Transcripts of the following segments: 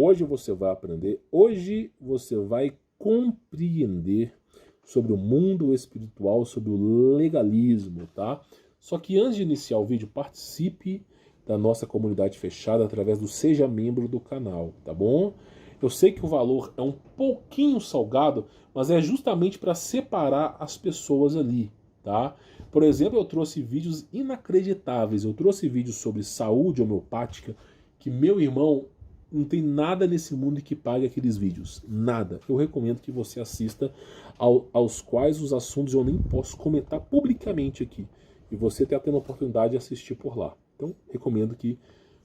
Hoje você vai aprender, hoje você vai compreender sobre o mundo espiritual, sobre o legalismo, tá? Só que antes de iniciar o vídeo, participe da nossa comunidade fechada através do Seja Membro do canal, tá bom? Eu sei que o valor é um pouquinho salgado, mas é justamente para separar as pessoas ali, tá? Por exemplo, eu trouxe vídeos inacreditáveis, eu trouxe vídeos sobre saúde homeopática, que meu irmão, não tem nada nesse mundo que pague aqueles vídeos, nada. Eu recomendo que você assista aos quais os assuntos eu nem posso comentar publicamente aqui, e você está tendo a oportunidade de assistir por lá. Então, recomendo que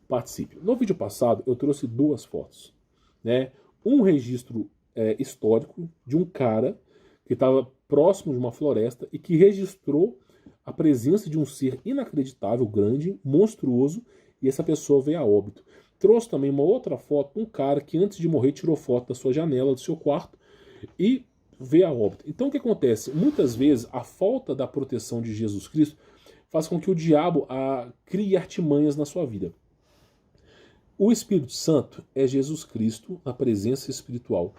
participe. No vídeo passado, eu trouxe duas fotos, né? Um registro histórico de um cara que estava próximo de uma floresta e que registrou a presença de um ser inacreditável, grande, monstruoso, e essa pessoa veio a óbito. Trouxe também uma outra foto de um cara que antes de morrer tirou foto da sua janela, do seu quarto, e veio a óbito. Então o que acontece? Muitas vezes a falta da proteção de Jesus Cristo faz com que o diabo crie artimanhas na sua vida. O Espírito Santo é Jesus Cristo na presença espiritual.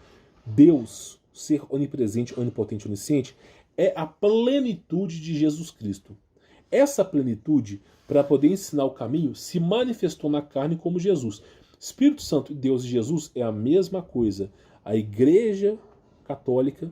Deus, ser onipresente, onipotente, onisciente, é a plenitude de Jesus Cristo. Essa plenitude, para poder ensinar o caminho, se manifestou na carne como Jesus. Espírito Santo, Deus e Jesus é a mesma coisa. A Igreja Católica,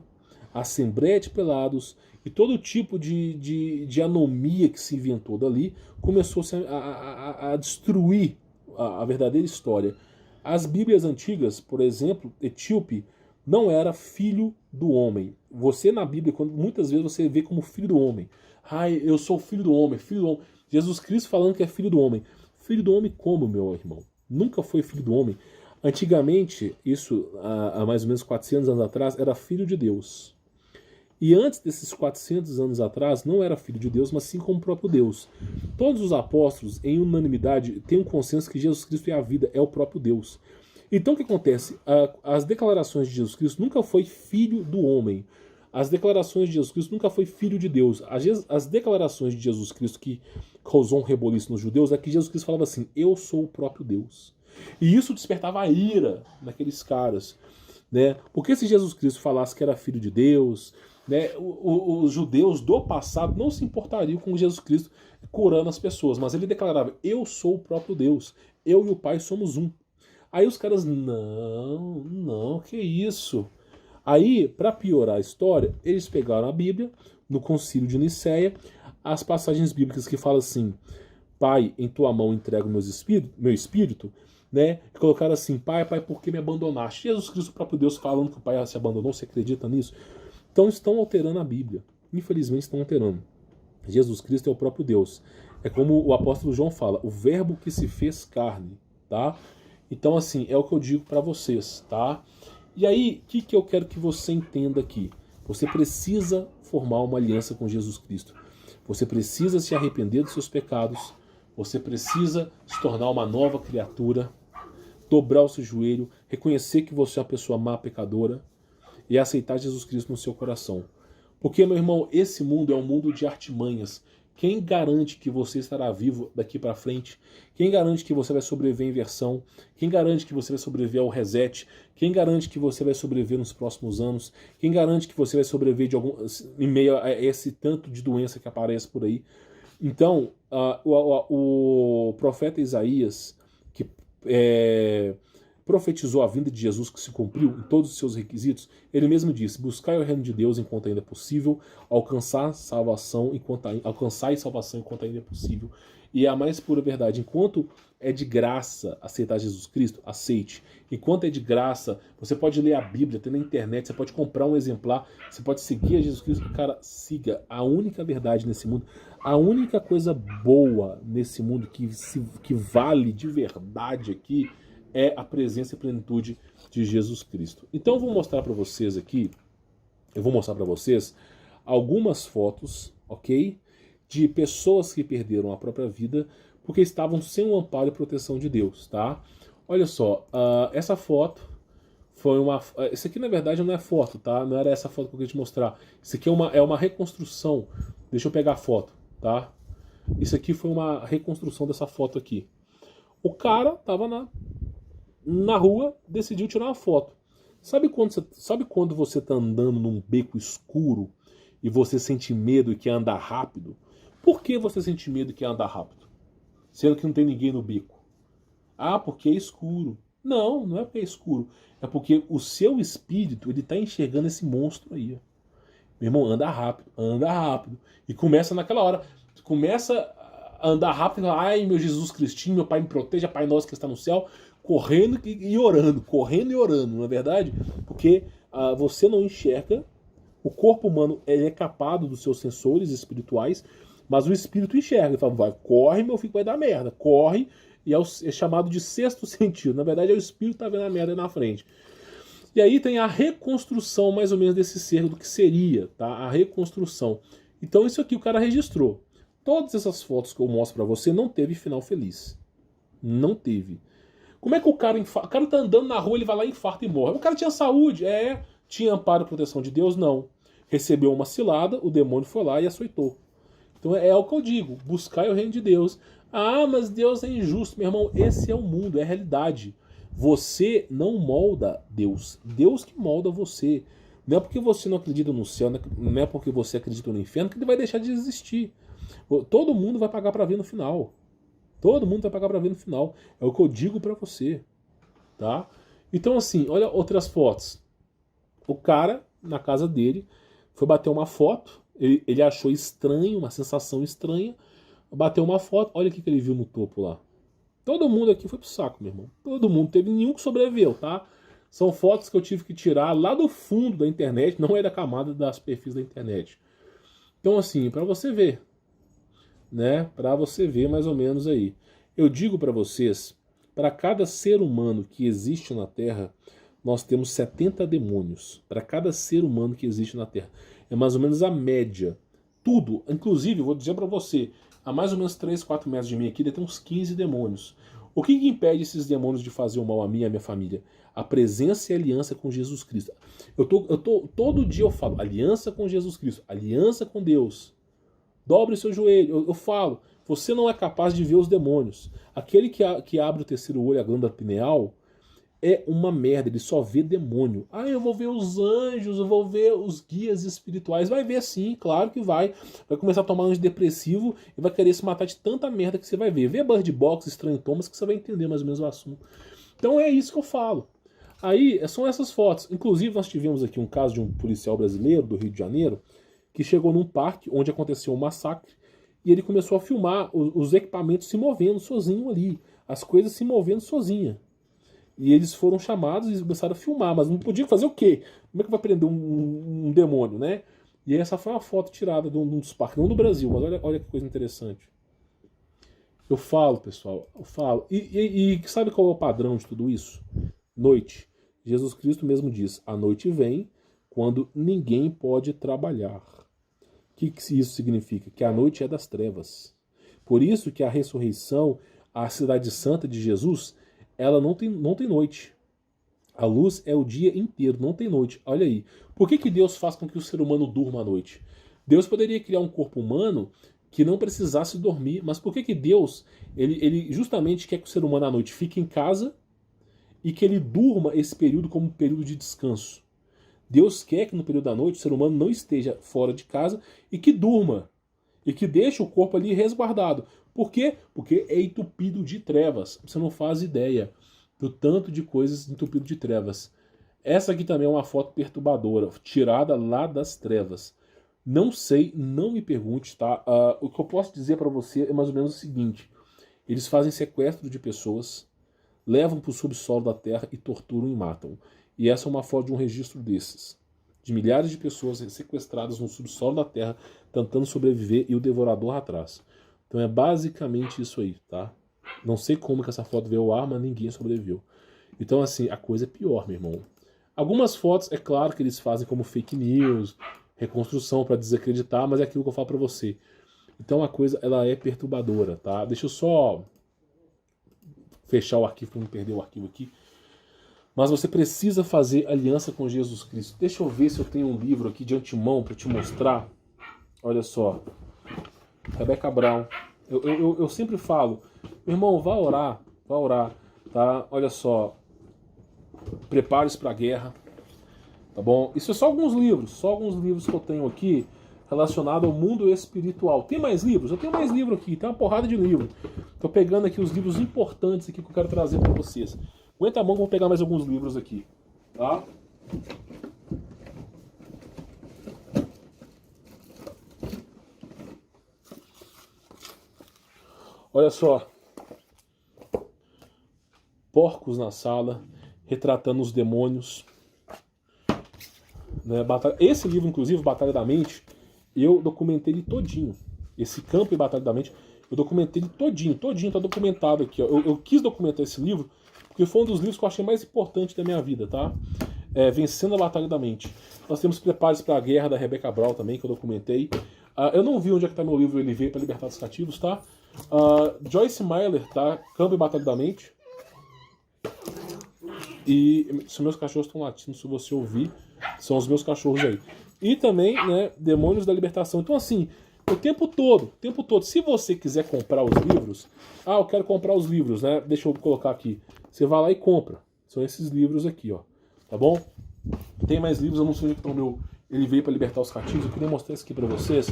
a Assembleia de Pelados e todo tipo de anomia que se inventou dali começou a destruir a verdadeira história. As Bíblias antigas, por exemplo, Etíope não era filho do homem. Você na Bíblia, muitas vezes você vê como filho do homem. Ai, eu sou filho do homem, filho do homem. Jesus Cristo falando que é filho do homem. Filho do homem como, meu irmão? Nunca foi filho do homem. Antigamente, isso há mais ou menos 400 anos atrás, era filho de Deus. E antes desses 400 anos atrás, não era filho de Deus, mas sim como o próprio Deus. Todos os apóstolos, em unanimidade, têm um consenso que Jesus Cristo é a vida, é o próprio Deus. Então o que acontece? As declarações de Jesus Cristo nunca foi filho do homem. As declarações de Jesus Cristo nunca foi filho de Deus. As declarações de Jesus Cristo que causou um reboliço nos judeus é que Jesus Cristo falava assim, eu sou o próprio Deus. E isso despertava a ira naqueles caras, né? Porque se Jesus Cristo falasse que era filho de Deus, né, os judeus do passado não se importariam com Jesus Cristo curando as pessoas, mas ele declarava, eu sou o próprio Deus, eu e o Pai somos um. Aí os caras, não, que isso? Aí, para piorar a história, eles pegaram a Bíblia, no Concílio de Nicéia, as passagens bíblicas que falam assim, Pai, em tua mão entrego meu espírito, né? E colocaram assim, Pai, por que me abandonaste? Jesus Cristo, o próprio Deus, falando que o Pai se abandonou, você acredita nisso? Então estão alterando a Bíblia. Infelizmente estão alterando. Jesus Cristo é o próprio Deus. É como o apóstolo João fala, o verbo que se fez carne, tá? Então assim, é o que eu digo para vocês, tá? E aí, o que eu quero que você entenda aqui? Você precisa formar uma aliança com Jesus Cristo. Você precisa se arrepender dos seus pecados. Você precisa se tornar uma nova criatura. Dobrar o seu joelho. Reconhecer que você é uma pessoa má, pecadora. E aceitar Jesus Cristo no seu coração. Porque, meu irmão, esse mundo é um mundo de artimanhas. Quem garante que você estará vivo daqui para frente? Quem garante que você vai sobreviver à inversão? Quem garante que você vai sobreviver ao reset? Quem garante que você vai sobreviver nos próximos anos? Quem garante que você vai sobreviver em meio a esse tanto de doença que aparece por aí? Então, o profeta Isaías, que profetizou a vinda de Jesus, que se cumpriu em todos os seus requisitos, ele mesmo disse, buscai o reino de Deus enquanto ainda é possível, alcançai salvação enquanto ainda é possível. E a mais pura verdade, enquanto é de graça aceitar Jesus Cristo, aceite. Enquanto é de graça, você pode ler a Bíblia, tem na internet, você pode comprar um exemplar, você pode seguir a Jesus Cristo. Cara, siga a única verdade nesse mundo, a única coisa boa nesse mundo que vale de verdade aqui, é a presença e plenitude de Jesus Cristo. Então eu vou mostrar para vocês aqui, algumas fotos, ok? De pessoas que perderam a própria vida porque estavam sem o amparo e proteção de Deus, tá? Olha só, essa foto foi uma... Isso aqui na verdade não é foto, tá? Não era essa foto que eu queria te mostrar. Isso aqui é uma reconstrução. Deixa eu pegar a foto, tá? Isso aqui foi uma reconstrução dessa foto aqui. O cara tava na rua, decidiu tirar uma foto. Sabe quando você está andando num beco escuro e você sente medo e quer andar rápido? Por que você sente medo e quer andar rápido? Sendo que não tem ninguém no beco. Ah, porque é escuro. Não, não é porque é escuro. É porque o seu espírito, ele está enxergando esse monstro aí. Meu irmão, anda rápido, anda rápido. E começa naquela hora. Começa a andar rápido e fala, ai, meu Jesus Cristinho, meu Pai me proteja, Pai nosso que está no céu. Correndo e orando, correndo e orando, não é verdade? Porque você não enxerga, o corpo humano ele é capado dos seus sensores espirituais, mas o espírito enxerga. Ele fala, vai, corre, meu filho, vai dar merda, corre. E é chamado de sexto sentido. Na verdade, é o espírito que está vendo a merda aí na frente. E aí tem a reconstrução, mais ou menos, desse ser, do que seria, tá? A reconstrução. Então isso aqui o cara registrou. Todas essas fotos que eu mostro pra você não teve final feliz. Não teve. Como é que o cara infarta? O cara tá andando na rua, ele vai lá, infarta e morre. O cara tinha saúde? É. Tinha amparo e proteção de Deus? Não. Recebeu uma cilada, o demônio foi lá e açoitou. Então é o que eu digo, buscai o reino de Deus. Ah, mas Deus é injusto. Meu irmão, esse é o mundo, é a realidade. Você não molda Deus. Deus que molda você. Não é porque você não acredita no céu, não é porque você acredita no inferno que ele vai deixar de existir. Todo mundo vai pagar para ver no final. Todo mundo vai pagar para ver no final. É o que eu digo para você, tá? Então assim, olha outras fotos. O cara, na casa dele, foi bater uma foto. Ele achou estranho, uma sensação estranha. Bateu uma foto, olha o que ele viu no topo lá. Todo mundo aqui foi pro saco, meu irmão. Todo mundo, teve nenhum que sobreviveu, tá? São fotos que eu tive que tirar lá do fundo da internet, não é da camada das perfis da internet. Então assim, para você ver, né? Para você ver mais ou menos aí. Eu digo para vocês, para cada ser humano que existe na Terra, nós temos 70 demônios. Para cada ser humano que existe na Terra. É mais ou menos a média. Tudo, inclusive, eu vou dizer para você, a mais ou menos 3, 4 metros de mim aqui, deve ter uns 15 demônios. O que impede esses demônios de fazer o mal a mim e a minha família? A presença e a aliança com Jesus Cristo. Todo dia eu falo, aliança com Jesus Cristo, aliança com Deus. Dobre o seu joelho. Eu falo, você não é capaz de ver os demônios. Aquele que abre o terceiro olho, a glândula pineal, é uma merda, ele só vê demônio. Ah, eu vou ver os anjos, eu vou ver os guias espirituais. Vai ver sim, claro que vai. Vai começar a tomar antidepressivo e vai querer se matar de tanta merda que você vai ver. Vê Bird Box, Estranho Thomas, que você vai entender mais ou menos o assunto. Então é isso que eu falo. Aí, são essas fotos. Inclusive, nós tivemos aqui um caso de um policial brasileiro do Rio de Janeiro que chegou num parque onde aconteceu um massacre e ele começou a filmar os equipamentos se movendo sozinho ali. As coisas se movendo sozinha. E eles foram chamados e começaram a filmar, mas não podia fazer o quê? Como é que vai prender um demônio, né? E essa foi uma foto tirada de um dos parques, não do Brasil, mas olha que coisa interessante. Eu falo, pessoal, eu falo. E sabe qual é o padrão de tudo isso? Noite. Jesus Cristo mesmo diz, a noite vem quando ninguém pode trabalhar. O que isso significa? Que a noite é das trevas. Por isso que a ressurreição, a cidade santa de Jesus, ela não tem noite. A luz é o dia inteiro, não tem noite. Olha aí. Por que Deus faz com que o ser humano durma à noite? Deus poderia criar um corpo humano que não precisasse dormir, mas por que Deus, ele justamente quer que o ser humano à noite fique em casa e que ele durma esse período como um período de descanso? Deus quer que no período da noite o ser humano não esteja fora de casa e que durma. E que deixe o corpo ali resguardado. Por quê? Porque é entupido de trevas. Você não faz ideia do tanto de coisas entupido de trevas. Essa aqui também é uma foto perturbadora, tirada lá das trevas. Não sei, não me pergunte, tá? O que eu posso dizer para você é mais ou menos o seguinte. Eles fazem sequestro de pessoas, levam para o subsolo da terra e torturam e matam. E essa é uma foto de um registro desses. De milhares de pessoas sequestradas no subsolo da terra, tentando sobreviver e o devorador atrás. Então é basicamente isso aí, tá? Não sei como que essa foto veio ao ar, mas ninguém sobreviveu. Então assim, a coisa é pior, meu irmão. Algumas fotos, é claro que eles fazem como fake news, reconstrução para desacreditar, mas é aquilo que eu falo para você. Então a coisa, ela é perturbadora, tá? Deixa eu só fechar o arquivo para não perder o arquivo aqui. Mas você precisa fazer aliança com Jesus Cristo. Deixa eu ver se eu tenho um livro aqui de antemão para te mostrar. Olha só. Rebecca Brown. Eu sempre falo, meu irmão, vá orar, tá? Olha só. Prepare-se para a Guerra, tá bom? Isso é só alguns livros que eu tenho aqui relacionados ao mundo espiritual. Tem mais livros? Eu tenho mais livro aqui, tem uma porrada de livro. Tô pegando aqui os livros importantes aqui que eu quero trazer para vocês. Aguenta a mão que eu vou pegar mais alguns livros aqui, tá? Olha só. Porcos na Sala, retratando os demônios. Né? Esse livro, inclusive, Batalha da Mente, eu documentei ele todinho. Esse Campo e Batalha da Mente, eu documentei ele todinho, tá documentado aqui. Ó. Eu quis documentar esse livro porque foi um dos livros que eu achei mais importante da minha vida, tá? Vencendo a Batalha da Mente. Nós temos Prepare-se para a Guerra, da Rebecca Brown também, que eu documentei. Eu não vi onde é que tá meu livro, ele veio para libertar os cativos, tá? Joyce Meyer, tá? Campo e Batalha da Mente. E se meus cachorros estão latindo, se você ouvir, são os meus cachorros aí. E também, né, Demônios da Libertação. Então, assim, o tempo todo, se você quiser comprar os livros, eu quero comprar os livros, né? Deixa eu colocar aqui. Você vai lá e compra. São esses livros aqui, ó. Tá bom? Tem mais livros, eu não sei onde que é o meu. Ele veio para libertar os cativos, eu queria mostrar isso aqui para vocês.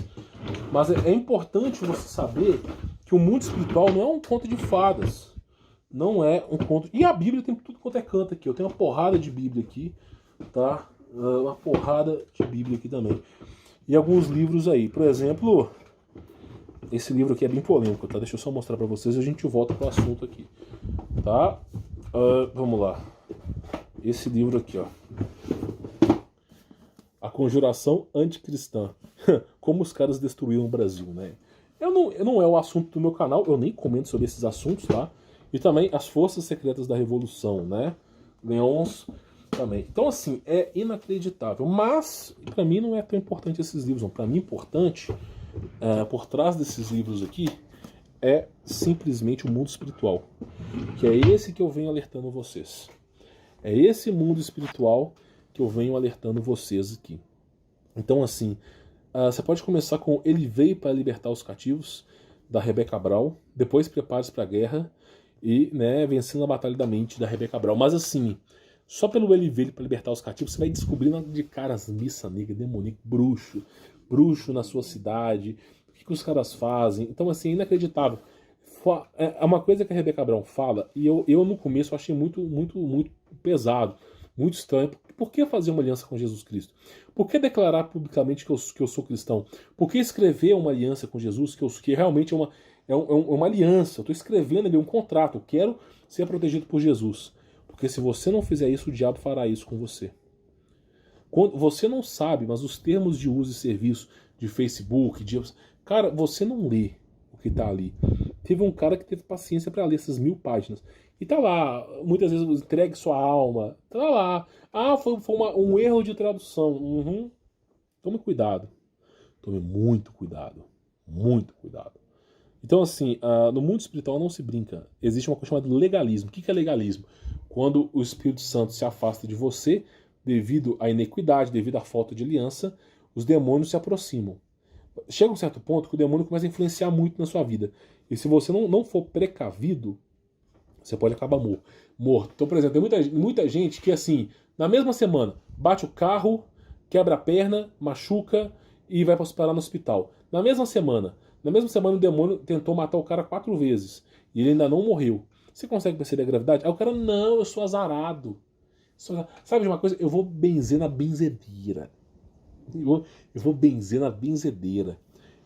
Mas é importante você saber que o mundo espiritual não é um conto de fadas. Não é um conto. E a Bíblia tem tudo quanto é canto aqui. Eu tenho uma porrada de Bíblia aqui, tá? Uma porrada de Bíblia aqui também. E alguns livros aí. Por exemplo, esse livro aqui é bem polêmico, tá? Deixa eu só mostrar pra vocês e a gente volta pro assunto aqui, tá? Vamos lá. Esse livro aqui, ó. A Conjuração Anticristã. Como os caras destruíram o Brasil, né? Não é o assunto do meu canal, eu nem comento sobre esses assuntos, tá? E também as Forças Secretas da Revolução, né? Leões também. Então, assim, é inacreditável. Mas, pra mim, não é tão importante esses livros, não. Pra mim, importante, por trás desses livros aqui, é simplesmente o mundo espiritual. Que é esse que eu venho alertando vocês. É esse mundo espiritual que eu venho alertando vocês aqui. Então, assim, você pode começar com Ele Veio para Libertar os Cativos, da Rebecca Brown. Depois Prepare-se para a Guerra. E, né, Vencendo a Batalha da Mente, da Rebecca Brown. Mas assim, só pelo Ele Veio para Libertar os Cativos, você vai descobrindo de cara as missa negra, demoníaco, bruxo na sua cidade, o que os caras fazem. Então, assim, é inacreditável. É uma coisa que a Rebecca Brown fala, e eu no começo achei muito pesado, muito estranho. Por que fazer uma aliança com Jesus Cristo? Por que declarar publicamente que eu sou cristão? Por que escrever uma aliança com Jesus, que realmente é uma aliança? Eu estou escrevendo ali um contrato, eu quero ser protegido por Jesus. Porque se você não fizer isso, o diabo fará isso com você. Você não sabe, mas os termos de uso e serviço de Facebook, cara, você não lê o que está ali. Teve um cara que teve paciência para ler essas 1000 páginas. E tá lá, muitas vezes entregue sua alma. Tá lá. Foi um erro de tradução. Tome cuidado. Tome muito cuidado. Muito cuidado. Então, assim, no mundo espiritual não se brinca. Existe uma coisa chamada legalismo. O que é legalismo? Quando o Espírito Santo se afasta de você, devido à iniquidade, devido à falta de aliança, os demônios se aproximam. Chega um certo ponto que o demônio começa a influenciar muito na sua vida. E se você não for precavido, você pode acabar morto. Então, por exemplo, tem muita gente que, assim, na mesma semana, bate o carro, quebra a perna, machuca e vai parar no hospital. Na mesma semana, o demônio tentou matar o cara 4 vezes. E ele ainda não morreu. Você consegue perceber a gravidade? Aí o cara, não, eu sou azarado. Sabe de uma coisa? Eu vou benzer na benzedeira. Eu vou benzer na benzedeira.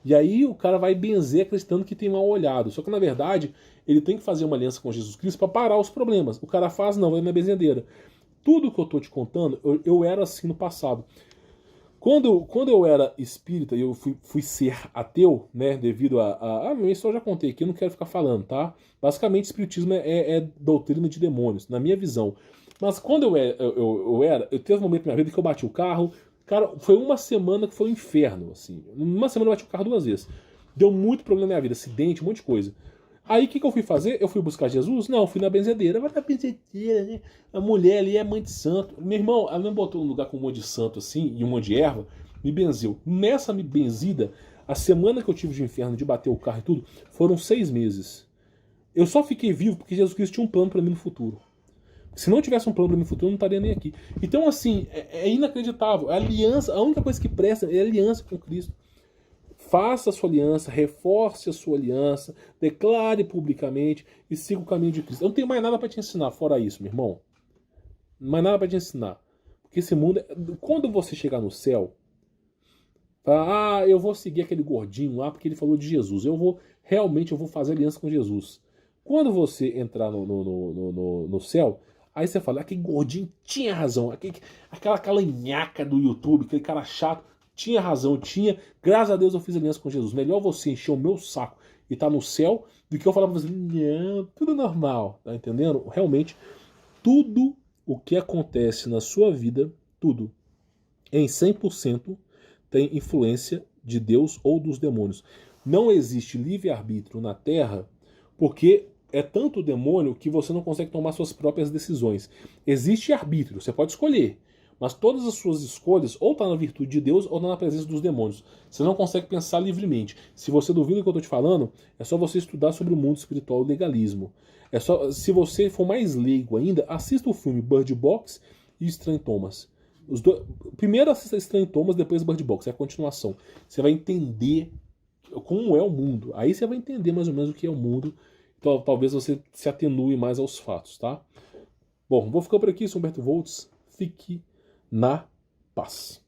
E aí o cara vai benzer acreditando que tem mal olhado. Só que na verdade ele tem que fazer uma aliança com Jesus Cristo para parar os problemas. O cara faz, não, vai na benzedeira. Tudo que eu tô te contando, eu era assim no passado. Quando eu era espírita e eu fui ser ateu, né, devido a minha história eu já contei aqui, eu não quero ficar falando, tá? Basicamente, espiritismo é doutrina de demônios, na minha visão. Mas quando eu teve um momento na minha vida que eu bati o carro, cara, foi uma semana que foi um inferno, assim. Uma semana eu bati o carro 2 vezes. Deu muito problema na minha vida, acidente, um monte de coisa. Aí o que eu fui fazer? Eu fui buscar Jesus? Não, eu fui na benzedeira. Vai na benzedeira, né? A mulher ali é mãe de santo. Meu irmão, ela me botou num lugar com um monte de santo assim, e um monte de erva, me benzeu. Nessa benzida, a semana que eu tive de inferno, de bater o carro e tudo, foram 6 meses. Eu só fiquei vivo porque Jesus Cristo tinha um plano pra mim no futuro. Se não tivesse um plano para mim futuro, eu não estaria nem aqui. Então, assim, é inacreditável. A aliança, a única coisa que presta é a aliança com Cristo. Faça a sua aliança, reforce a sua aliança, declare publicamente e siga o caminho de Cristo. Eu não tenho mais nada para te ensinar fora isso, meu irmão. Mais nada para te ensinar. Porque esse mundo, quando você chegar no céu, fala, eu vou seguir aquele gordinho lá porque ele falou de Jesus. Realmente eu vou fazer aliança com Jesus. Quando você entrar no céu, aí você fala, aquele gordinho tinha razão, aquela calanhaca do YouTube, aquele cara chato, tinha razão, tinha. Graças a Deus eu fiz aliança com Jesus. Melhor você encher o meu saco e estar no céu do que eu falar pra você, não, tudo normal, tá entendendo? Realmente, tudo o que acontece na sua vida, tudo, em 100%, tem influência de Deus ou dos demônios. Não existe livre-arbítrio na Terra porque é tanto demônio que você não consegue tomar suas próprias decisões. Existe arbítrio, você pode escolher, mas todas as suas escolhas ou estão na virtude de Deus ou estão na presença dos demônios. Você não consegue pensar livremente. Se você duvida do que eu estou te falando, é só você estudar sobre o mundo espiritual e legalismo. Se você for mais leigo ainda, assista o filme Bird Box e Estranho Thomas. Primeiro assista Estranho Thomas, depois Bird Box, é a continuação. Você vai entender como é o mundo. Aí você vai entender mais ou menos o que é o mundo. Então, talvez você se atenue mais aos fatos, tá? Bom, vou ficar por aqui, sou Humberto Voltz. Fique na paz.